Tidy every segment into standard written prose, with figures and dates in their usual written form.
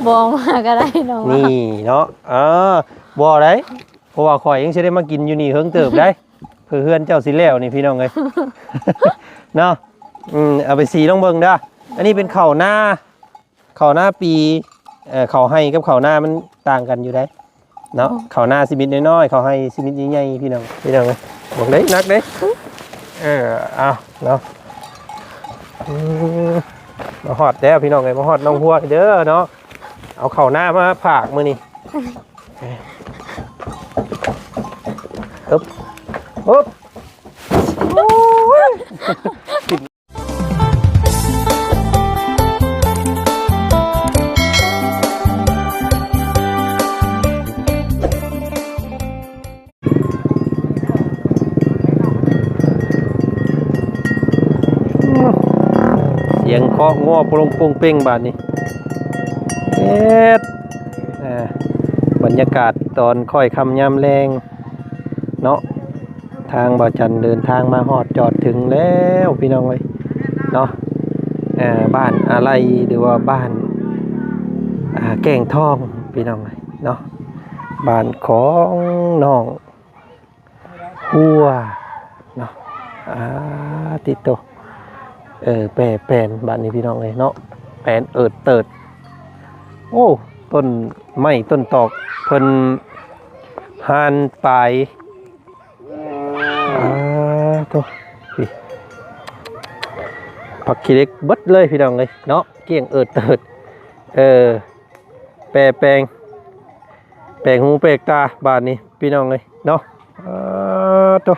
บ่มาก็ได้น้องนี่เนาะบ่ได้เพราะว่าข่อยยังสิได้มากินอยู่นี่เฮิงเติบได้เพื่อนเจ้าสิแล้วนี่พี่น้องเอ้ย เนาะเอาไปสีลองเบิ่งเด้ออันนี้เป็นข้าวหน้าปีข้าวให้กับข้าวหน้ามันต่างกันอยู่ได้เนาะข้าวหน้าสิมิดน้อยๆข้าวให้สิมิดใหญ่ๆพี่น้องเอ้ยบอกเด้นักเด้เอาเนาะมาฮอดแล้วพี่น้องเอ้ยมาฮอดน้องหัวเด้อเนาะเอาข้าวหน้ามาฝากมื้อนี้อึ๊บโอ้ยเสียงเคาะง้อปรงปงเป้งบาดนี้บรรยากาศตอนค่อยคำยามแรงเนาะทางบ่าวจันเดินทางมาฮอดจอดถึงแล้วพี่น้องเอ้ยเนาะบ้านอะไรหรือว่าบ้านแก่งทองพี่น้องเอ้ยเนาะบ้านของน้องหัวเนาะติดตัวแปลนบ้านนี้พี่น้องเอ้ยเนาะแปลนเติดโอ้ต้นไม้ต้นตอกเพิ่นหานปลายตัวผักขี้เล็กเบิดเลยพี่น้องเลยเนาะเกี่ยงเติดแปลงหูแปลกตาบาทนี้พี่น้องเลยเนาะตัว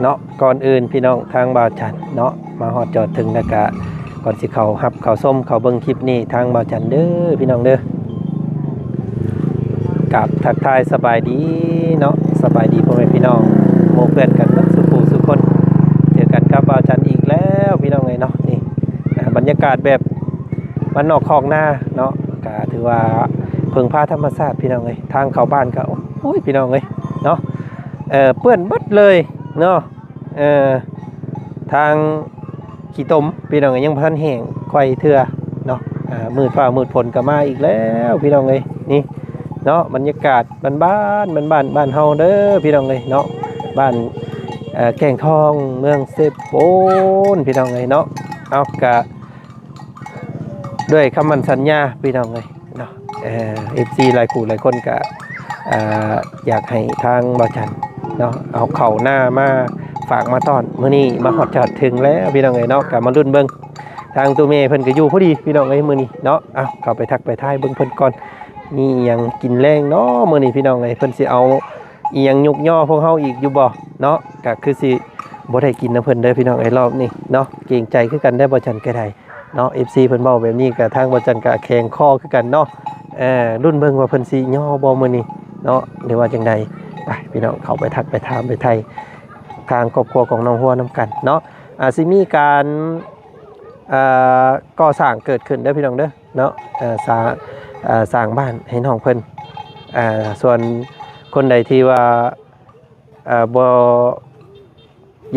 เนาะก่อนอื่นพี่น้องทางบ่าวจันเนาะมาฮอดจอดถึงแล้วก็ก่อนสิเขาหับเขาส้มเขาเบิ้งคลิปนี้ทางบ่าวจันเด้อพี่น้องเด้อกับทักทายสบายดีเนาะสบายดีพ่อแม่พี่น้องโมเพื่อนกันสุคนเจอกันครับบ่าวจันอีกแล้วพี่น้องเลยเนาะนี่บรรยากาศแบบวันนอกคลองหน้าเนาะก็ถือว่าเพิ่งพาธรรมชาติพี่น้องเลยทางเข้าบ้านก็โอ้ยพี่น้องเลยเนาะเปื้อนบัดเลยเนาะทางขี้ตมพี่น้องยังพันแห้งไข่เถื่อเนาะมืดฟ้ามืดฝนก็มาอีกแล้วพี่น้องเลยนี่เนาะบรรยากาศบ้านเฮาเด้อพี่น้องเลยเนาะบ้านแก่งทองเมืองเซโปนพี่น้องเลยเนาะเอากะด้วยคำมั่นสัญญาพี่น้องเลยเนาะFCหลายคู่หลายคนกะอยากให้ทางบ่าวจันเนาะเอาเข่าหน้ามาฝากมาต้อนมื้อนี้มาฮอดจอดถึงแล้วพี่น้องเอ้ยเนาะกะมาลุ้นเบิ่งทางตัวเมย์เพิ่นก็อยู่พอดีพี่น้องเอ้ยมื้อนี้เนาะเข้าไปทักไปทายเบิ่งเพิ่นก่อนมีอีหยังกินแรงเนาะมื้อนี้พี่น้องเอ้ยเพิ่นสิเอาอีหยังยุกย่อพวกเฮาอีกอยู่บ่เนาะก็คือสิบ่ได้กินน้ำเพิ่นเด้อพี่น้องเอ้ยรอบนี้เนาะเกรงใจคือกันได้บ่จันก็ได้เนาะ FC เพิ่นเว้าแบบนี้ก็ทางบ่จันก็แข็งคอคือกันเนาะรุ่นเบิ่งว่าเพิ่นสิย่อบ่มื้อนี้เนาะหรือว่าจังใดไปพี่น้องเข้าไปทักไปถามไปไทยทางครอบครัวของน้องหัวน้ำกันเนาะสิมีการก่อสร้างเกิดขึ้นเด้อพี่น้องเด้อเนาะสร้างบ้านให้น้องเพิ่นส่วนคนใดที่ว่าบ่อ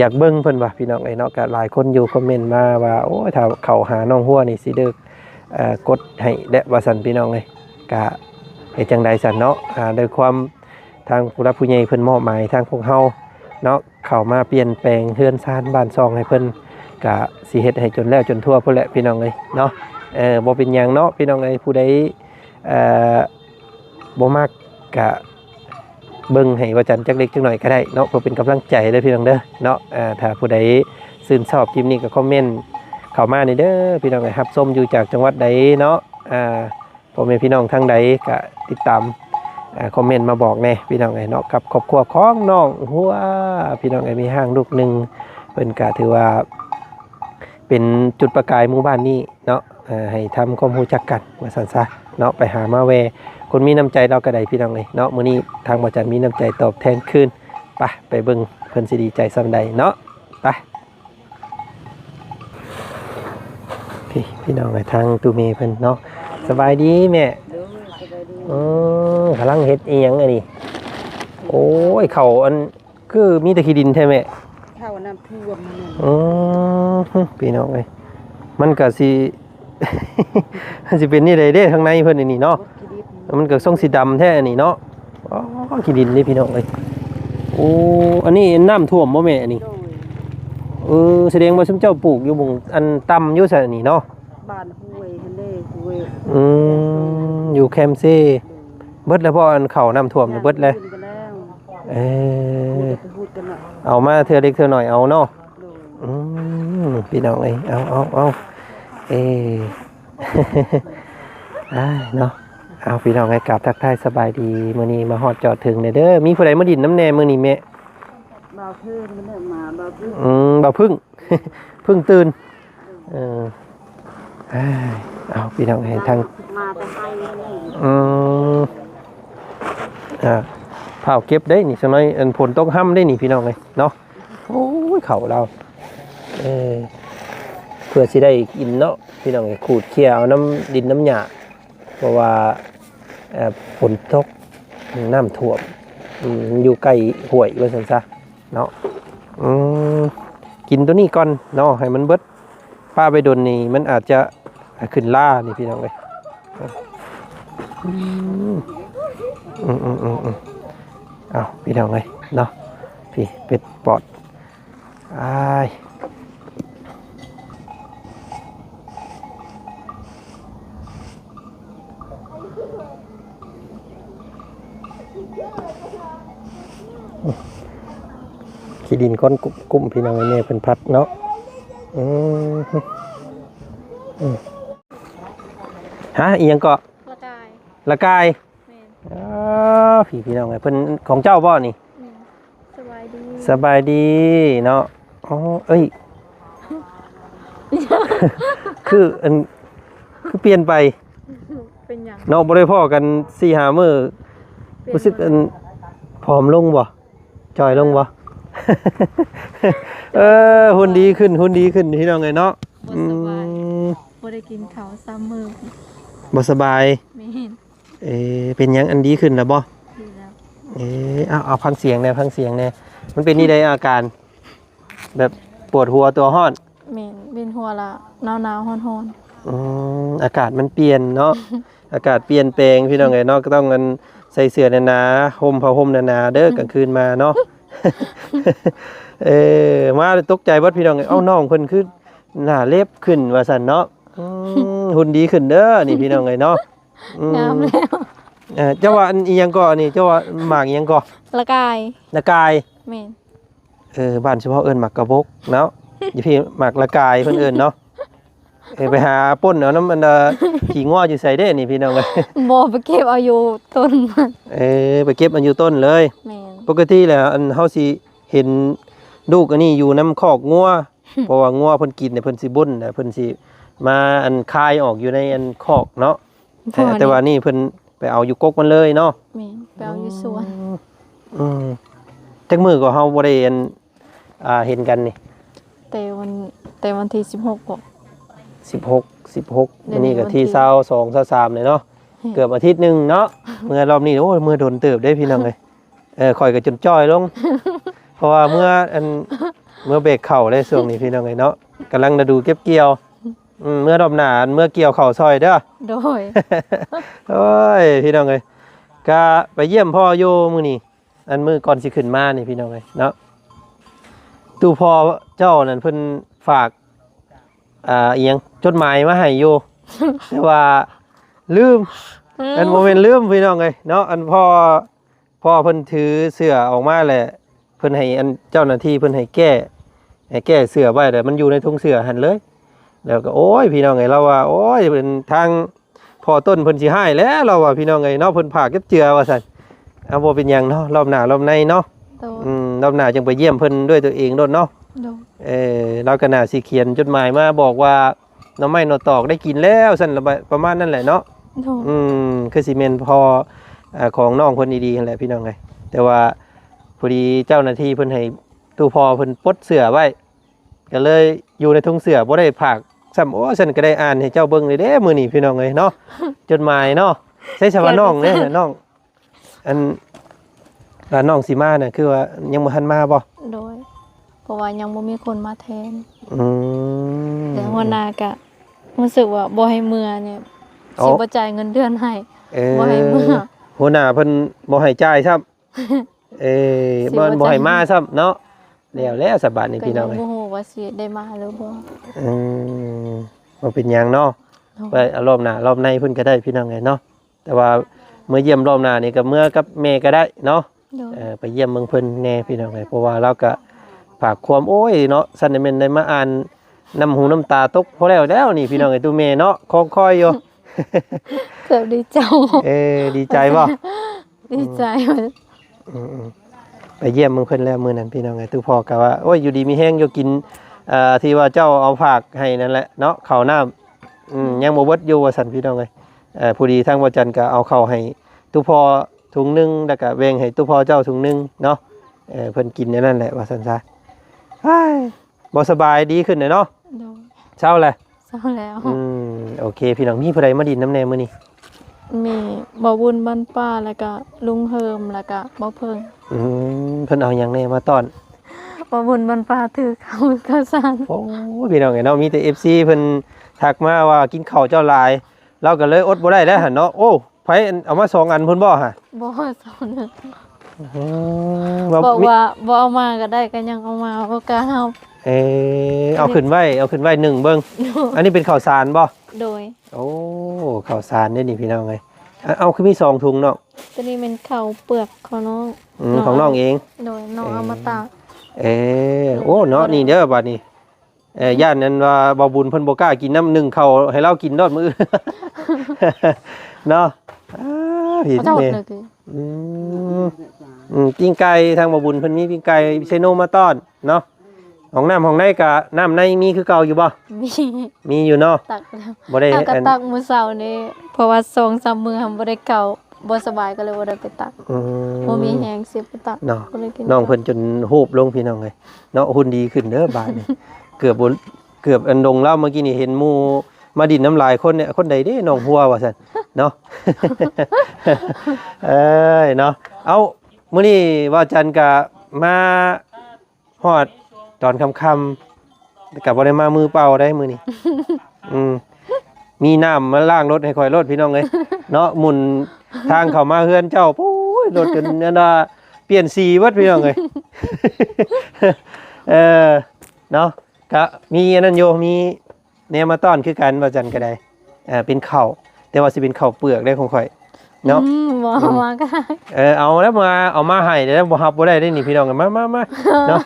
ยากเบิ่งเพิ่นว่าพี่น้องไอ้เนาะก็หลายคนอยู่คอมเมนต์มาว่าโอ้ถ้าเข้าหาน้องหัวนี่สิเด้อกดให้และว่าซั่นพี่น้องเลยก็เฮ็ดจังได๋ซั่นเนาะด้วยความทางผู้รับผู้ใหญ่เพิ่นมอบหมายทางพวกเฮาเนาะเข้ามาเปลี่ยนแปลงเฮือนซ่านบ้านซองให้เพิ่นก็สิเฮ็ดให้จนแล้วจนทั่วพุ่นแหละพี่น้องเอ้ยเนาะบ่เป็นหยังเนาะพี่น้องเอ้ยผู้ใดบ่มักก็เบิ่งให้ว่าจันจักเล็กจักหน่อยก็ได้เนาะเพื่อเป็นกำลังใจเด้อพี่น้องเด้อเนาะถ้าผู้ใดชื่นชอบคลิปนี้ก็คอมเมนต์เข้ามานี่เด้อพี่น้องเอ้ยรับชมอยู่จากจังหวัดใดเนาะพ่อแม่พี่น้องทางใดก็ติดตามคอมเมนต์มาบอกแน่พี่น้องไอ้เนาะกับครอบครัวของน้องหัวพี่น้องไอ้มีห้างลูกหนึ่งเป็นกะถือว่าเป็นจุดประกายหมู่บ้านนี้เนาะให้ทำความรู้จักกันว่าซั่นซะเนาะไปหามาแวคนมีน้ำใจเราก็ได้พี่น้องเลยเนาะมื้อนี้ทางบ่จันมีน้ำใจตอบแทนคืนไปเบิ่งเพิ่นสิดีใจส่ำใดเนาะไปพี่น้องไอ้ทางตูเมเพิ่นเนาะสบายดีแม่กำลังเฮ็ดอีหยังอันนี้โอ้ยเขาอันคือมีแต่ขี้ดินใช่ไหมเข้าน้ำท่วมพี่น้องเอ้ยมันก็สิ มันสิเป็นนี่ได้เด้ข้างในเพิ่นนี่เนาะมันก็ทรงสีดำแท้นี่เนาะอ๋อขี้ดินนี่พี่น้องเอ้ยโอ้อันนี้น้ำท่วมบ่แม่อันนี้แสดงว่าซุมเจ้าปลูกอยู่บ่งอันต่ำอยู่ซั่นนี่เนาะบ้านห้วยทะเลห้วย อยู่แคมซีเบิดแล้วบ่อันเข้าน้ำท่วมเบิดเลยพูดกันหน่อย เอามาเทื่อเล็กเทื่อน้อยเอาเนาะพี่น้องเอ้ยเอาเนาะเอาพี่น้องให้กราบทักทายสบายดีมื้อนี้มาฮอดจอดถึงเด้อมีผู้ใดมาดินน้ำแน่มื้อนี้แม่บ่าวเพิ่นมันได้มาบ่าวเพิ่นบ่าวพึ่ง พึ่งตื่นเอาพี่น้องให้ทางมาแต่ให้นี่เผาเก็บได้นี่สักหน่อยอันผลต้องห้ำได้นี่พี่น้องเลยเนาะโอ้ยเข่าเราเพื่อสิได้กินเนาะพี่น้องเลยขูดเคี่ยวน้ำดินน้ำหยาเพราะว่าฝนตกน้ำท่วมอยู่ใกล้ห้วยว่าซั่นซะเนาะกินตัวนี้ก่อนเนาะให้มันเบิดป้าไปดนนี่มันอาจจะขึ้นล่านี่พี่น้องเลยเอาพี่น้องเลยเนาะพี่เป็ดปอดขี้ดินก้อนกุ้มพี่น้องเนี่ยเป็นพัดเนาะฮะอีหยังเกาะละกายพี่น้องไงเพิ่นของเจ้าบ่นี่สบายดีเนาะอ๋อเอ้ย คือเปลี่ยนไปเป็นหยังเนาะบ่ได้พ้อกัน 4-5 มื้อรู้สึกผอมลงบ่จอยลงบ่หุ่นดีขึ้นพี่น้องไงเนาะบ่ได้กินข้าว3 มื้อบ่สบายไม่เห็นเป็นหยังอันดีขึ้นแล้วบ่ดีแล้วเอาฟังเสียงแน่มันเป็นนี่ได้อาการแบบปวดหัวตัวร้อนแม่นเป็นหัวละหนาวๆร้อนอากาศมันเปลี่ยนเนาะ อากาศเปลี่ยนแปลงพี่น้องไงเนาะก็ต้องกันใส่เสื้อหนาๆห่มผ้าห่มหนาๆเด้อกลางคืนมาเนาะ มาตกใจวัดพี่น้องไงน้องเพิ่นคือหน้าเล็บขึ้นว่าซั่นเนาะหุ่นดีขึ้นเด้อนี่พี่น้องไงเนาะงามแล้วเจ้าว่าอีหยังก่อนี่เจ้าว่าหมากอีหยังก่อละกายแม่นบ้านเฉพาะเอิ้นหมากกระบกเนาะอยู่พี่หมากละกายเพิ่นเอิ้นเนาะไปหาป่นเอาน้ำมันขี้ง้ออยู่ใส่ได้นี่พี่น้องเอ้ยบ่ไปเก็บเอาอยู่ต้นมันไปเก็บมันอยู่ต้นเลยแม่นปกติแล้วอันเฮาสิเห็นลูกอันนี้อยู่น้ำคอกงัว เพราะว่างัวเพิ่นกินเนี่ยเพิ่นสิบ่นน่ะเพิ่นสิมาอันคายออกอยู่ในอันคอกเนาะแต่ว่านี่เพิ่นไปเอาอยู่กกมันเลยเนาะแม่นไปเอาอยู่สวนจักมื้อก็เฮาบ่ได้อันเห็นกันนี่แต่วันที่16บ่16นี่ก็ที่22 23เลยเนาะเกือบอาทิตย์นึงเนาะเมื่อรอบนี้โอ้เมื่อโดนเติบได้พี่น้องเอ้ยข่อยก็จนจ้อยลงเพราะว่าเมื่อเบรกเข่าได้ช่วงนี้พี่น้องเอ้ยเนาะกำลังดูเก็บเกี่ยวเมื่อรอบหน้าเมื่อเกี่ยวเข่าซอยเด้อโดยโอ้ยพี่น้องเอ้ยก็ไปเยี่ยมพ่อโยมื้อนี้อันมื้อก่อนสิขึ้นมานี่พี่น้องเอ้ยเนาะตู่พ่อเจ้านั่นเพิ่นฝากอีหยังจดหมายมาให้อยู่แต่ว่าลืมอันโมเมนต์ลืมพี่น้องเลยเนาะอันพ่อเพิ่นถือเสื้อออกมาแหละเพิ่นให้อันเจ้าหน้าที่เพิ่นให้แก้เสื้อไว้แต่มันอยู่ในถุงเสื้อหั่นเลยแล้วก็โอ้ยพี่น้องไงเราว่าโอ้ยเป็นทางพ่อต้นเพิ่นสิให้แล้วเราว่าพี่น้องไงเนาะเพิ่นผากเก็บเจือว่าซั่นบ่เป็นหยังเนาะรอบหน้ารอบในเนาะรอบหน้าจึงไปเยี่ยมเพิ่นด้วยตัวเองโดนเนาะเราก็น่าสิเขียนจดหมายมาบอกว่าน้ำไม้นอตอกได้กินแล้วสั่นประมาณนั้นแหละเนาะคือซีเมนพอของน้องคนดีๆนั่นแหละพี่น้องไงแต่ว่าพอดีเจ้าหน้าที่เพิ่นให้ตู้พอเพิ่นปลดเสื้อไว้ก็เลยอยู่ในถุงเสื้อบ่ได้ผากซ้ำโอ้ฉันก็ได้อ่านให้เจ้าเบิ่งเลยเด้มื้อนี้พี่น้องเอ้ยเนาะจดหมายเนาะใช้ชาวน้องเด้น้องอันน้องสิมาน่ะคือว่ายังบ่ทันมาบ่โดยเพราะว่ายังบ่มีคนมาแทนแต่หัวหน้าก็ รู้สึกว่าบ่ให้เมื่อเนี่ยสิบ่จ่ายเงินเดือนให้บ่ให้เมื่อหัวหน้าเพิ่นบ่ให้จ่ายซ้ำบ่ให้มาซ้ำเนาะแล้วสบายนี่พี่น้องเอ้ยก็บ่ฮู้ว่าสิได้มาหรือบ่บ่เป็นหยังเนาะไปรอบหน้ารอบในเพิ่นก็ได้พี่น้องเอ้ยเนาะแต่ว่าเมื่อเยี่ยมรอบหน้านี่ก็เมื่อกับแม่ก็ได้เนาะไปเยี่ยมเมืองเพิ่นแน่พี่น้องเอ้ยเพราะว่าเราก็ฝากความโอ้ยเนาะซันได้แม่นได้มาอ่านน้ำหูน้ำตาตกพอแล้วนี่พี่น้องเอ้ยตู้แม่เนาะคอยอยู่เกือบดีใจดีใจบ่ดีใจไปเยี่ยมเมืองเพิ่นแล้วมื้อนั้นพี่น้องเอ้ยตู้พ่อก็ว่าโอ้ยอยู่ดีมีแห้งอยู่กินที่ว่าเจ้าเอาฝากให้นั่นแหละเนาะข้าวน้ำยังบ่เบิดอยู่ว่าซั่นพี่น้องเอ้ยผู้ดีทางบ่จันก็เอาข้าวให้ตู้พ่อถุงนึงแล้วก็แบ่งให้ตู้พ่อเจ้าถุงนึงเนาะเพิ่นกินนั่นแหละว่าซั่นซะบ่สบายดีขึ้นเนาะเช้าแล้วโอเคพี่น้องมีผู้ใดมาดินน้ำแน่มื้อนี้มีบ่บุญบ้านป้าแล้วก็ลุงเฮิมแล้วก็บ่เพิ่งเพิ่นเอาหยังแน่มาต้อนบ่บุญบ้านป้าถือข้าวสารโอ้พี่น้องเนาะมีแต่ FC เพิ่นทักมาว่ากินข้าวเจ้าหลายเราก็เลยอดบ่ได้แล้วหั่นเนาะโอ้ไผเอามา2อันเพิ่นบ่ฮะบ่2นึงบอกว่าบ่เอามาก็ได้ก็ยังเอามาบ่กล้าเฮาเอาขึ้นไว้1เบิ่งอันนี้เป็นข้าวสารบ่โดยโอ้ข้าวสารนี่พี่น้องเอ้ยเอาคือมี2ถุงเนาะตัวนี้เป็นข้าวเปลือกของน้องของน้องเองโดยน้องเอามาตากโอ้เนาะนี่เด้อบัดนี้ย่านนั้นว่าบ่บุญเพิ่นบ่กล้ากินน้ำ1ข้าวให้เรากินดอดมื้อเนาะผิดแม่ปิ้งไก่ทางบ่บุญเพิ่นมีปิ้งไก่เซโนมาต้อนเนาะห้องน้ำห้องในก็น้ำในมีคือเก่าอยู่บ่มีอยู่เนาะตักแล้วบ่ได้ตักมื้อเช้านี้เพราะว่า2-3มื้อบ่ได้เก่าบ่สบายก็เลยบ่ได้ไปตักบ่มีแฮงสิไปตักเนาะน้องเพิ่นจนฮูบลงพี่น้องเอ้ยเนาะหุ่นดีขึ้นเด้อบาดนี้เกือบอันดงเล่าเมื่อกี้นี่เห็นหมู่มาดินน้ำลายคนเนี่ยคนใดเด้น้องหัวว่าซั่นเนาะเนาะเอามื้อนี้ว่าจันก็มาฮอดตอนค่ำๆกับบ่ได้มามือเปล่าได้มื้อนี้มีน้ำมาล้างรถให้ค่อยรถพี่น้องเอ้ยเนาะหมุนทางเข้ามาเฮือนเจ้าโอ้ยรถจนนั่นน่ะเปลี่ยนสีเบิดพี่น้องเอ้ยเนาะก็มีอันนั้นโยมีแนวมาต้อนคือกันว่าจันก็ได้เป็นข้าวแต่ว่าสิเป็นข้าวเปลือกได้ของข่อยเนาะบ่มาก็ได้เอาแล้วเอามาให้เดี๋ยวบ่ฮับบ่ได้นี่พี่น้องกันมาเนาะ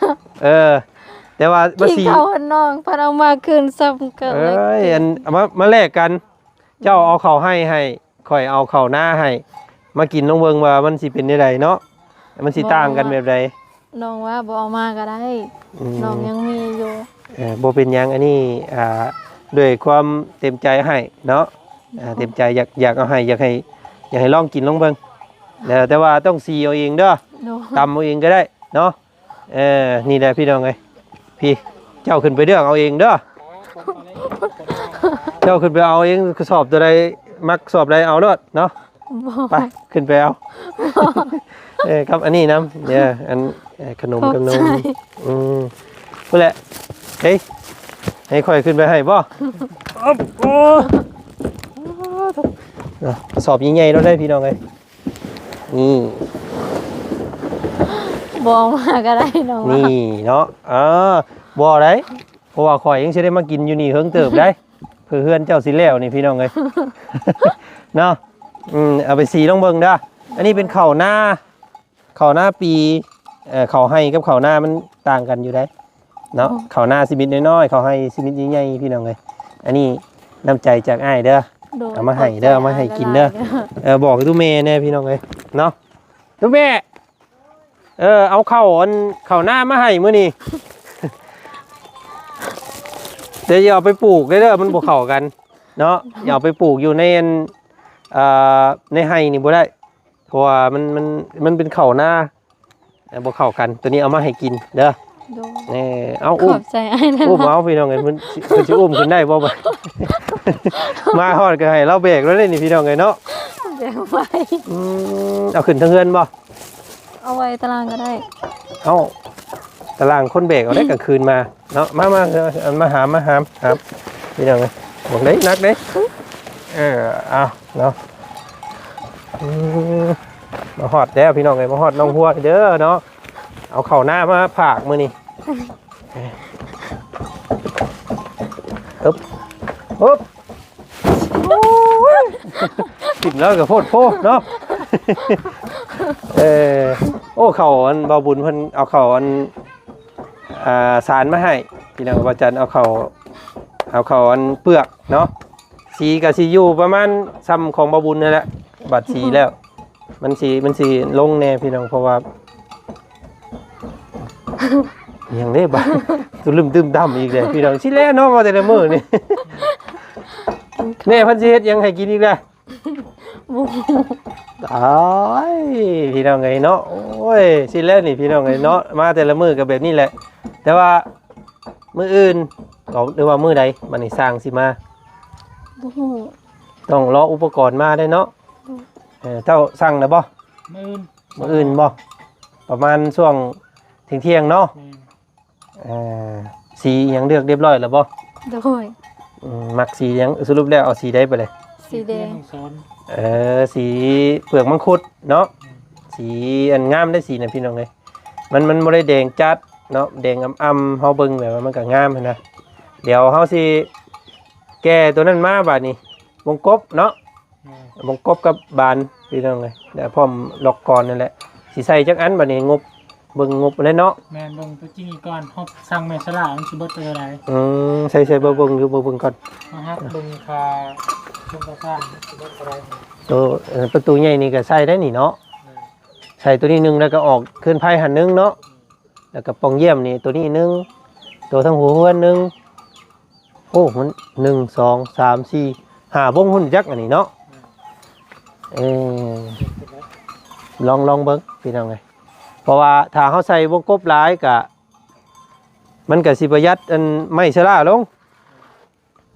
แต่ว่าบ่สิเขาน้องเพิ่นเอามาคืนซ้ำกันอันมาแลกกันเจ้าเอาข้าวให้ข่อยเอาข้าวหน้าให้มากินน้องเบิ่งว่ามันสิเป็นจังไดเนาะมันสิต่างกันแบบใดน้องว่าบ่เอามาก็ได้น้องยังมีอยู่บ่เป็นหยังอันนี้ด้วยความเต็มใจให้เนาะเต็มใจอยากเอาให้อยากให้ลองกินลองเบิ่งแต่ว่าต้องซีเอาเองเด้อตำเอาเองก็ได้เนาะนี่แหละพี่น้องเอ้ยพี่เจ้าขึ้นไปเรื่องเอาเองเด้อเจ้าขึ้นไปเอาเองสอบตัวใดมักสอบใดเอาเด้อเนาะไปขึ้นไปเอาครับอันนี้น้ำเนี่ยอันขนมพูดแหละเฮ้ยให้ค่อยขึ้นไปให้บ่สอบใหญ่ๆเราได้พี่น้องเลยนี่บ่มาก็ได้น้องนี่เนาะบ่ได้เพราะว่าข่อยยังสิได้มากินอยู่นี่เฮิงเติบได้เพื่อนเจ้าสิแล้วนี่พี่น้องเลยเนาะเอาไปสีต้องเบิ่งเด้ออันนี้เป็นข้าวหน้าปีข้าวให้กับข้าวหน้ามันต่างกันอยู่ได้เนาะข้าวหน้าสิมิตน้อยๆข้าวให้สิมิตใหญ่ๆพี่น้องเลยอันนี้น้ำใจจากอ้ายเด้อเอามาให้เด้อเอามาให้กินเด้อบอกให้ทุกเมย์แน่พี่น้องเลยเนาะทุกเมย์เอาข้าวหน้ามาให้มื้อนี้เดี๋ยวอย่าเอาไปปลูกเด้อมันบ่เข้ากันเนาะอย่าเอาไปปลูกอยู่ในไห่นี่บ่ได้เพราะว่ามันเป็นข้าวหน้าบ่เข้ากันตัวนี้เอามาให้กินเด้อนี่เอาอุ้มเอาพี่น้องไงมันสิอุ้มขึ้นได้บ่มาฮอดก็ให้เราเบรกแล้วนี่พี่น้องไงเนาะเบรกไว้เอาขึ้นทางเฮือนบ่เอาไว้ตารางก็ได้เอาตารางคนเบรกเอาได้กลางคืนมาเนาะมาหามพี่น้องไง บอกเลยนักเลยเอาเนาะมาฮอดแล้วพี่น้องไงมาฮอดน้องหัวเด้อเนาะเอาเข่าหน้ามาผากมือนี่อึ๊บอึ๊บกินแล้วกับโพดโพเนาะโอ้เข่าอันเบาบุญเพิ่นเอาเข่าอันสารมาให้พี่น้องว่าจันเอาเข่าอันเปลือกเนาะสีกับสีอยู่ประมาณซ้ำของเบาบุญนั่นแหละบัดสีแล้วมันสีลงแน่พี่น้องเพราะว่าอย่างนี้บ้าตุลุ่มตึมดำอีกเลยพี่น้องสิแล้วเนาะมาแต่ละมื้อนี่แม่พันสิเฮ็ดยังให้กินอีกแล้วตายพี่น้องไงเนาะโอ้ยสิแล้วนี่พี่น้องไงเนาะมาแต่ละมื้อก็แบบนี้แหละแต่ว่ามื้ออื่นก็หรือว่ามื้อใดมันนี่สร้างสิมาต้องรออุปกรณ์มาได้เนาะเจ้าสั่งนะบ่มื้ออื่นบ่ประมาณช่วงเที่ยงเนาะสียังเลือกเรียบร้อยแล้วบ่โดยมักสียังสรุปแล้วเอาสีใดไปเลยสีแดงสีเปลือกมังคุดเนาะสีอันงามได้สีนะพี่น้องเลยมันบ่ได้แดงจัดเนาะแดงอ่ำๆเฮาเบิ่งแบบว่ามันก็งามนะเดี๋ยวเฮาสิแก้ตัวนั้นมาบาดนี้วงกบเนาะวงกบกับบานพี่น้องเลยเดี๋ยวพร้อมล็อกก่อนนั่นแหละสิใส่จักอันบาดนี้งบเบิ่งงบเลยเนาะแม่นเบิ่งตัวจริงก่อนฮอบสั่งแม่สลามันสิเบิดไปเท่าไหร่ใส่เบิ่งอยู่เบิ่งก่อนนะครับเบิ่งค่าช่วงกระซ่าสิเบิดเท่าไหร่ตัวประตูใหญ่นี่ก็ใส่ได้นี่เนาะใส่ตัวนี้นึงแล้วก็ออกขึ้นไพ่หันนึงเนาะแล้วก็ปองเยี่ยมนี่ตัวนี้นึงตัวทั้งหัวเฮือนนึงโอ้มัน1 2 3 4 5วงหุ่นจักอันนี้เนาะลองเบิ่งพี่น้องไงเพราะว่าถ้าเขาใส่วงกบหลายกะมันก็สิประหยัดอันไม่ชราลง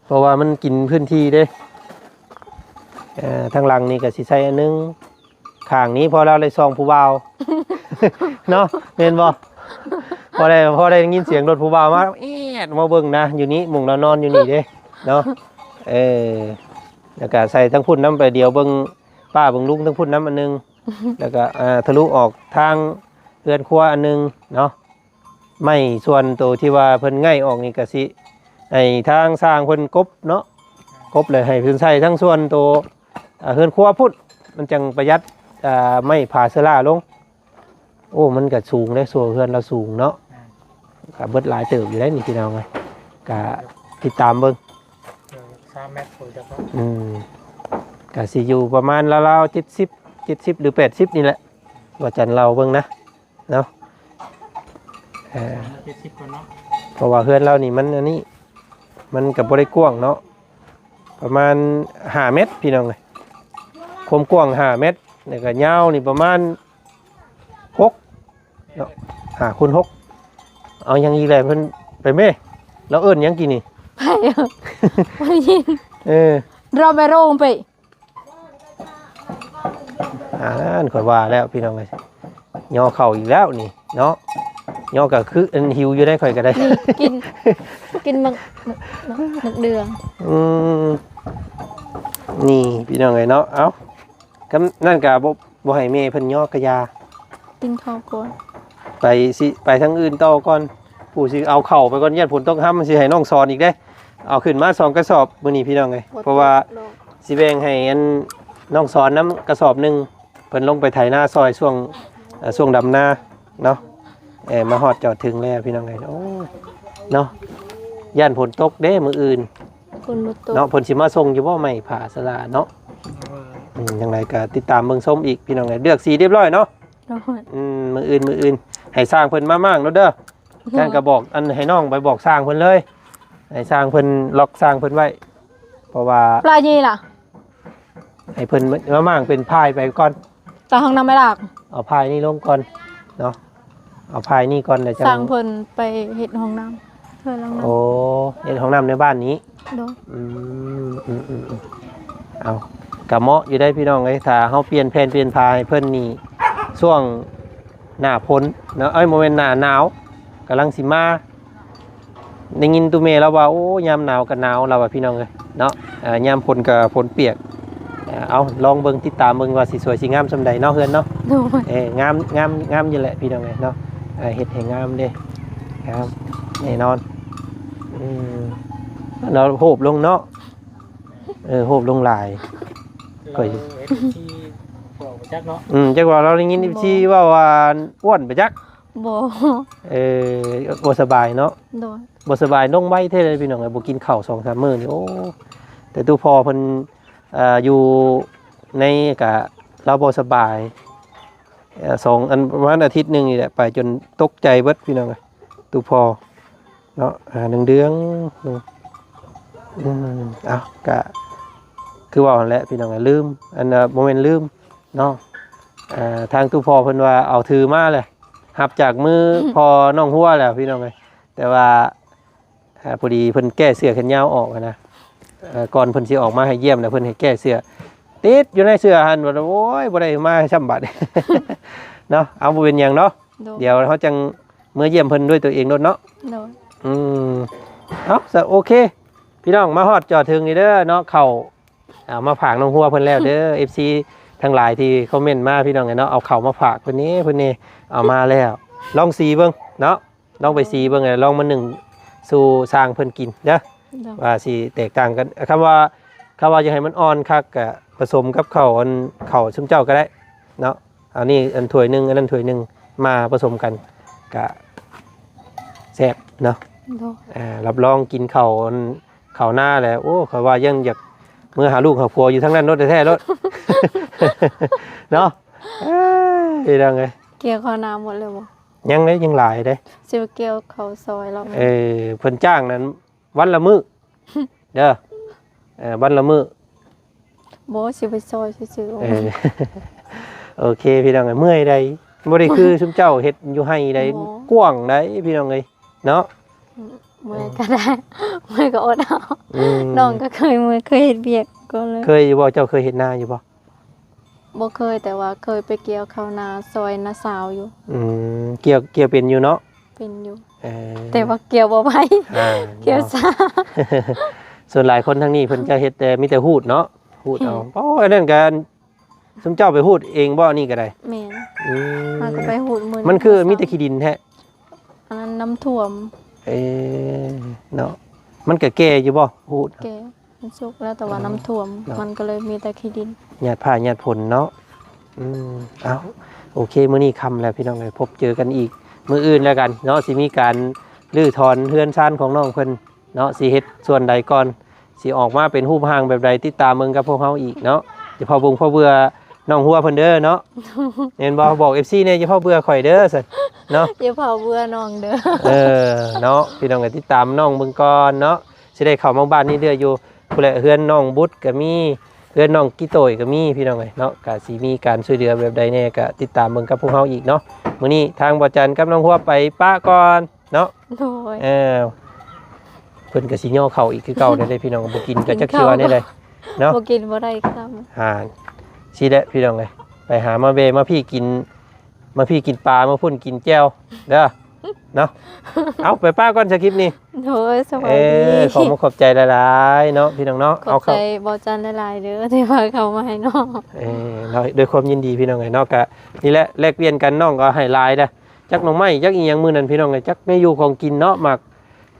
เพราะว่ามันกินพื้นที่เด้ทางหลังนี่ก็สิใส่อันนึงข้างนี้พอเราเลยซองผู้บ่าวเนาะเห็นบ่พอได้ยินเสียงรถผู้บ่าวมามาเบิ่งนะอยู่นี้มุงเรานอนอยู่นี่เด้เนาะแล้วก็ใส่ทั้งพุ่นน้ำไปเดียวเบิ่งป้าเบิ่งลุงทั้งพุ่นน้ำอันนึงแล้วก็ทะลุออกทางเรือนครัวอันนึงเนาะไม่ส่วนตัวที่ว่าเพิ่นง่ายออกนี่ก็สิให้ทางสร้างเพิ่นกบเนาะกบเลยให้เพิ่นใส่ทั้งส่วนตัวเรือนครัวพุ่นมันจังประหยัดไม่ผ่าเสลาลงโอ้มันก็สูงเลยส่วนเรือนเราสูงเนาะก็เบิดหลายเติบอยู่ได้นี่พี่น้องไงก็ติดตามเบิ่ง3 เมตรพุ่นจักก็สิอยู่ประมาณราวๆ70หรือ80นี่แหละว่าจันเราเบิ่งนะเนาะ70ก่อนเนาะเพราะว่าเฮือนเรานี่มันอันนี้มันก็บ่ได้กว้างเนาะประมาณ5 เมตรพี่น้องเอ้ยความกว้าง5 เมตรแล้วก็ยาวนี่ประมาณ6เนาะ5 คูณ 6เอายังอีกแหละเพิ่นไปแม่เราเอิ้นหยังกินนี่ไปบ่ได้ยินเราไปโรงไปข่อยว่าแล้วพี่น้องเอ้ยย่อเข่าอีกแล้วนี่เนาะย่อก็คืออันหิวอยู่ได้ข่อยก็ได้กินมักเดืองนี่พี่น้องเอ้ยเนาะเอ้าก็นั่นก็บ่ให้แม่เพิ่นย่อกระยากินข้าวก่อนไปทางอื่นต่อก่อนผู้สิเอาเข่าไปก่อนญาติผลต้องห้ำสิให้น้องสอนอีกได้เอาขึ้นมา2 กระสอบมื้อนี้พี่น้องเอ้ยเพราะว่าสิแบ่งให้อันน้องสอนน้ำกระสอบนึงเพิ่นลงไปไถนาซอยช่วงดำนาเนาะมาฮอดจอดถึงแล้วพี่น้องเอ้ยโอ้เนาะย่านฝนตกเด้มื้ออื่นเนาะเพิ่นสิมาส่งอยู่บ่ไม่ผ่าสลาเนาะจังไดก็ติดตามเบิ่งส้มอีกพี่น้องเอ้ยเลือกสีเรียบร้อยเนาะมื้ออื่นให้สร้างเพิ่นมามากเนาะเด้อท่านก็บอกอันให้น้องไปบอกสร้างเพิ่นเลยให้สร้างเพิ่นล็อกสร้างเพิ่นไว้เพราะว่าปลายีล่ะให้เพิ่นมามั่งเป็นพายไปก่อนแต่ห้องน้ำไม่หลักเอาพายนี่ลงก่อนเนาะเอาพายนี่ก่อนเลยจังสร้างเพิ่นไปเฮ็ดห้องน้ำเพิ่นห้องน้ำโอ้เฮ็ดห้องน้ำในบ้านนี้โดเอากะเหมาะอยู่ได้พี่น้องเอ้ยถ้าเฮาเปลี่ยนแผนเปลี่ยนพายเพิ่นนี่ช่วงหน้าฝนเนาะโมเมนต์หน้าหนาวกำลังสิมาได้ยินตุเมแล้วว่าโอ้ยามหนาวก็หนาวเราว่าพี่น้องเอ้ย เนาะยามฝนก็ฝนเปียกเอาลองเบิ่งติดตามเบิ่งว่าสิสวยสิงามซำใดเนาะเฮือนเนาะ โดย งามอยู่แหละพี่น้องเอ้ยเนาะเฮ็ดให้งามเด้ครับแน่นอนเราโหบลงเนาะโหบลงหลาย เราเอฟซีบอกจักเนาะ จักว่าเราได้ยินที่ว่าอ้วนไปจัก บ่ บ่สบายเนาะ โดย บ่สบายน้องไว้เท่เลยพี่น้องเอ้ยบ่กินข้าว 2-3 มื้อนี่โอ้แต่ตู้พ่อเพิ่นอยู่ในกะเราบ่สบาย2อันประมาณอาทิตย์หนึงนี่แหละไปจนตกใจเบิดพี่น้องเอ้ยตู้พ่อเนาะ1เดือนเอากะคือว่าหั่นแหละพี่น้องเอ้ยลืมอันบ่แม่นลืมเนาะทางตู้พ่อเพิ่นว่าเอาถือมาเลยหับจากมือพอน้องหัวแล้วพี่น้องเอ้ยแต่ว่าพอดีเพิ่นแก้เสื้อแขนยาวออกนะก่อนเพิ่นสิออกมาให้เยี่ยมนะเพิ่นให้แก้เสื้อติดอยู่ในเสื้อหั่นว่าโอ้ยบ่ได้มาช้ำบัด เนาะเอาบ่เป็นหยังเนาะ โดย เดี๋ยวเขาจังเมื่อเยี่ยมเพิ่นด้วยตัวเองโดดเนาะ โดย เอาโอเคพี่น้องมาฮอดจอดถึงนี่เด้อเนาะเข้ามาฝากน้องหัวเพิ่นแล้วเด้อ FC ทั้งหลายที่คอมเมนต์มาพี่น้องเนาะเอาเข้ามาฝากเพิ่นนี่เอามาแล้วลองสีเบิ่งเนาะลองไปสีเบิ่งลองมานึ่งสู่สร้างเพิ่นกินเด้อ โดย ว่าสิแตกต่างกันคำว่าจะให้มันอ่อนคักก็ผสมกับข้าวซุมเจ้าก็ได้เนาะเอานี่อันถ้วยหนึงอันนั้นถ้วยหนึงมาผสมกันก็แซ่บเนาะ โดย รับรองกินข้าวหน้าแหละโอ้เขาว่ายังอยากเมื่อหาลูกหาผัวอยู่ทั้งนั้นรถแท้ๆรถ เนาะเป็นยังไง เกี่ยวข้าวน้ำหมดเลยบ่ ยังเลยยังหลายเด้ สิไปเกี่ยวข้าวซอยแล้ว เพิ่นจ้างนั้นวันละมื้อ เด้อวันละมื้อ บ่สิไปซอยซื่อๆ โอเคพี่น้องเอ้ยเมื่อยใดบ่ได้คือซุมเจ้าเฮ็ดอยู่ให้ใดกว้างใดพี่น้องเอ้ยเนาะ เมื่อยก็ได้เมื่อยก็อดเอาน้องก็เคยเมื่อยเคยเฮ็ดเวียกก็เลย เคยอยู่บ่เจ้าเคยเฮ็ดนาอยู่บ่ บ่เคยแต่ว่าเคยไปเกี่ยวข้าวนาซอยนาสาวอยู่ เกี่ยวเป็นอยู่เนาะ เป็นอยู่ เออ แต่ว่าเกี่ยวบ่ไหว เกี่ยว นาะ ซ่า ส่วนหลายคนทางนี้เพิ่นจะเฮ็ดแต่มีแต่ฮูดเนาะฮูดเอาโอ้อันนั้นก็ซุมเจ้าไปฮูดเองบ่นี่ก็ได้ แม่น อื มาก็ไปหูดมื้อ มันคือมีแต่ขี้ดินแท้ อันนั้นน้ำท่วม เนาะมันก็แก่อยู่บ่ฮูด แกมันสุกแล้วแต่ว่าน้ำท่วม มันก็เลยมีแต่ขี้ดิน หยาดผ้าหยาดผลเนาะเอาโอเคมื้อนี้ค่ำแล้วพี่น้องเอ้ยพบเจอกันอีกมื้ออื่นแล้วกันเนาะสิมีการรื้อถอนเฮือนซ่านของน้องเพิ่นเนาะสิเฮ็ดส่วนใดก่อนสิออกมาเป็นรูปร่างแบบใดติดตามเบิ่งกับพวกเฮาอีกเนาะจะพอบุงพอเบื่อน้องหัวเพิ่นเด้อเนาะ เห็นบ่บอก FC เนี่ยจะพอเบื่อข่อยเด้อซั่นเนาะ อย่าเผาเบื่อน้องเด้อ เนาะพี่น้องก็ติดตามน้องเบิ่งก่อนเนาะสิได้เข้ามาบ้านนี้เด้ออยู่ผู้ใดเฮือนน้องบุตรก็มีเฮือนน้องกิโตยก็มีพี่น้องเอ้ยเนาะก็สิมีการช่วยเหลือแบบใดแน่ก็ติดตามเบิ่งกับพวกเฮาอีกเนาะมื้อนี้ทางบ่จันกับน้องหัวไปป้าก่อนเนาะ โดย เพิ่นก็สิย่อเข้าอีกคือเก่าได้พี่น้องบ่กินก็จักสิว่าได้เลยเนาะ บ่กินบ่ได้ครับ สิแหละพี่น้องเอ้ยไปหามาเวมาพี่กินปลามาพุ่นกินแจ่วเด้อเนาะเอาไปป้าก่อนสคริปต์นี่ โดยสวัสดี ขอบใจหลายๆเนาะพี่น้องเนาะ ขอบใจบ่จันหลายๆเด้อที่พาเข้ามาให้น้อง เราด้วยความยินดีพี่น้องเอ้ยเนาะก็นี่แหละแลกเปลี่ยนกันน้องก็ให้หลายเด้อจักหน่อไม้จักอีหยังมื้อนั้นพี่น้องเอ้ยจักไม่อยู่ของกินเนาะหมัก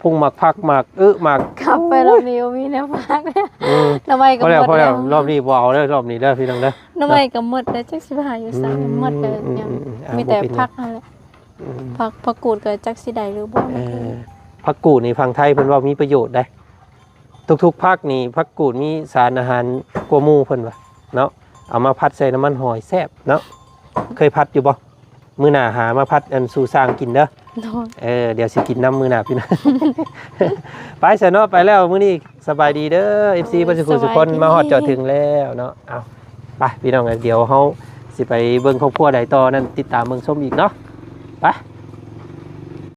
พุ่งหมักผักหมักหมัก ขับไปรอบนี้มีแนวพักเนี่ยทำไมก็หมด พอแล้ แล้ว ว รอบนี้บ่เอาเด้อรอบนี้เด้อพี่น้องเด้อ ทำไมก็หมดแล้วจักสิหาอยู่3หมดเลยยังมีแต่พักนั่นแหละผักกูดก็จักสิได้หรือบ่ ผักกูดนี่ฝั่งไทยเพิ่นว่ามีประโยชน์ได้ทุกๆผักนี่ผักกูดมีสารอาหารกว่าหมู่เพิ่นว่าเนาะเอามาผัดใส่น้ำมันหอยแซ่บเนาะเคยผัดอยู่บ่มื้อหน้าหามาผัดอันสู่สร้างกินเด้อเดี๋ยวสิกินน้ำมื้อหน้าพี่น้อง ไปซะเนาะไปแล้วมื้อนี้สบายดีเด้อ FC บ่สุคนมาฮอดจอดถึงแล้วเนาะเอาไปพี่น้องเดี๋ยวเฮาสิไปเบิ่งครอบครัวใดต่อนั่นติดตามเบิ่งชมอีกเนาะไป